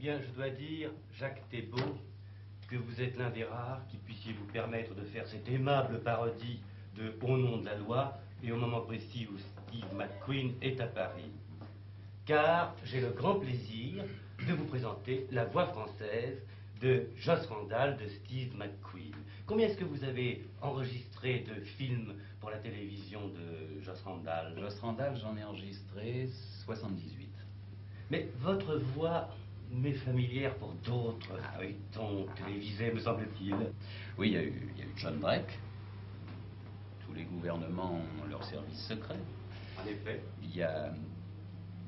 bien, je dois dire, Jacques Thébault, que vous êtes l'un des rares qui puissiez vous permettre de faire cette aimable parodie de Au nom de la loi et au moment précis où Steve McQueen est à Paris. Car j'ai le grand plaisir de vous présenter la voix française de Joss Randall de Steve McQueen. Combien est-ce que vous avez enregistré de films pour la télévision de Joss Randall? Joss Randall, j'en ai enregistré 78. Mais votre voix m'est familière pour d'autres feuilletons télévisés, me semble-t-il. Oui, il y a eu John Drake. Tous les gouvernements ont leur service secret. En effet. Il y a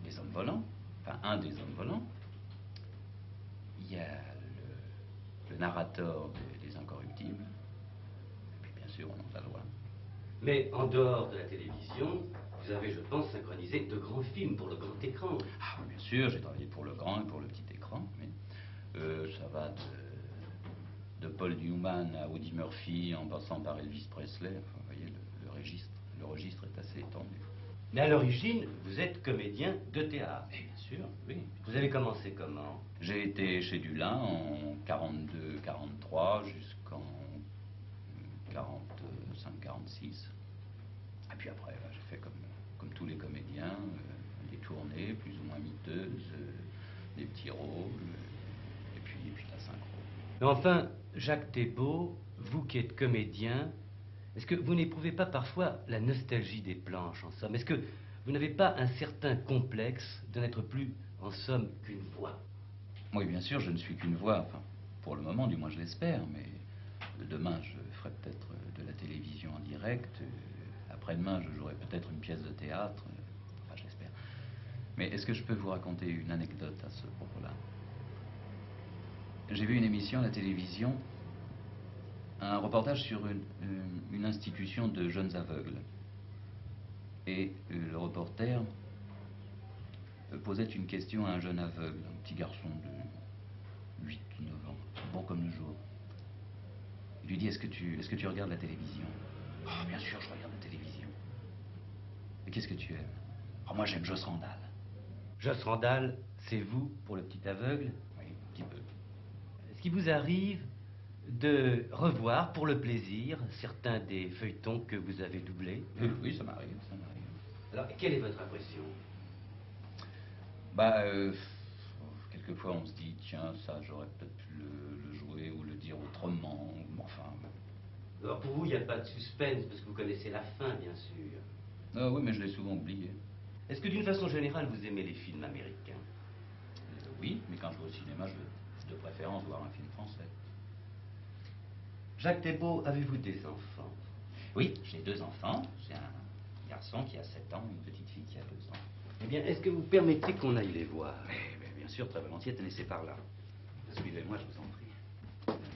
les hommes volants, enfin un des hommes volants. Il y a le narrateur des Incorruptibles. Et puis bien sûr, on en la loi. Mais en dehors de la télévision, vous avez, je pense, synchronisé de grands films pour le grand écran. Ah, bien sûr, j'ai travaillé pour le grand et pour le petit écran. Oui. Ça va de Paul Newman à Eddie Murphy, en passant par Elvis Presley. Enfin, vous voyez, le registre est assez étendu. Mais à l'origine, vous êtes comédien de théâtre. Et bien sûr, oui. Vous avez commencé comment? J'ai été chez Dulin en 42-43 jusqu'en 45-46. Et puis après, j'ai fait comme tous les comédiens, des tournées plus ou moins miteuses, des petits rôles, et puis la synchro. Mais enfin, Jacques Thébault, vous qui êtes comédien, est-ce que vous n'éprouvez pas parfois la nostalgie des planches, en somme? Est-ce que vous n'avez pas un certain complexe de n'être plus, en somme, qu'une voix? Oui, bien sûr, je ne suis qu'une voix, enfin, pour le moment, du moins je l'espère, mais demain, je ferai peut-être de la télévision en direct, après-demain, je jouerai peut-être une pièce de théâtre, enfin, j'espère. Mais est-ce que je peux vous raconter une anecdote à ce propos-là? J'ai vu une émission à la télévision, un reportage sur une institution de jeunes aveugles. Et le reporter posait une question à un jeune aveugle, un petit garçon de 8 ou 9 ans, bon comme le jour. Il lui dit, est-ce que tu regardes la télévision? Oh, bien sûr, je regarde la télévision. Et qu'est-ce que tu aimes? Oh, moi, j'aime Joss Randall. Joss Randall, c'est vous, pour le petit aveugle? Oui, un petit peu. Est-ce qu'il vous arrive de revoir, pour le plaisir, certains des feuilletons que vous avez doublés? Oui, ça m'arrive, ça m'arrive. Alors, quelle est votre impression? Bah, quelquefois on se dit, tiens, ça, j'aurais peut-être pu le jouer ou le dire autrement, ou enfin... Alors, pour vous, il n'y a pas de suspense, parce que vous connaissez la fin, bien sûr. Oui, mais je l'ai souvent oublié. Est-ce que, d'une façon générale, vous aimez les films américains? Oui, mais quand je vais au cinéma, je veux de préférence voir un film français. Jacques Thébault, avez-vous des enfants? Oui, j'ai 2 enfants. J'ai un garçon qui a 7 ans, une petite fille qui a 2 ans. Eh bien, est-ce que vous permettez qu'on aille les voir? Mais bien sûr, très volontiers, tenez par là. Suivez-moi, je vous en prie.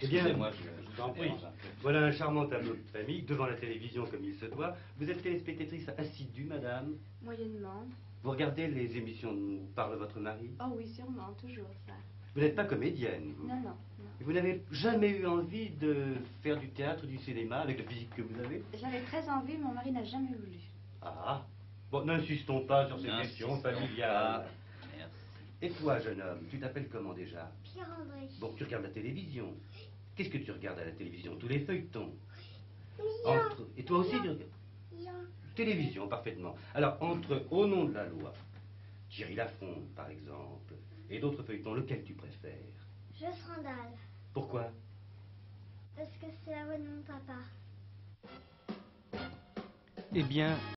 Eh bien, Excusez-moi, je vous en prie. dérange un peu. Voilà un charmant tableau de famille, devant la télévision comme il se doit. Vous êtes téléspectatrice assidue, madame? Moyennement. Vous regardez les émissions où parle votre mari? Oh oui, sûrement, toujours ça. Vous n'êtes pas comédienne, vous? Non, non, non. Et vous n'avez jamais eu envie de faire du théâtre, du cinéma, avec le physique que vous avez? J'avais très envie, mon mari n'a jamais voulu. Ah, bon, n'insistons pas sur ces questions familiales. Merci. Et toi, jeune homme, tu t'appelles comment déjà? Pierre-André. Bon, tu regardes la télévision. Qu'est-ce que tu regardes à la télévision? Tous les feuilletons. Mia. Et toi aussi, tu regardes? Mia. Télévision, parfaitement. Alors, entre Au nom de la loi, Thierry Lafond, par exemple, et d'autres feuilletons, lequel tu préfères? Joss Randall. Pourquoi? Parce que c'est la voix de mon papa. Eh bien,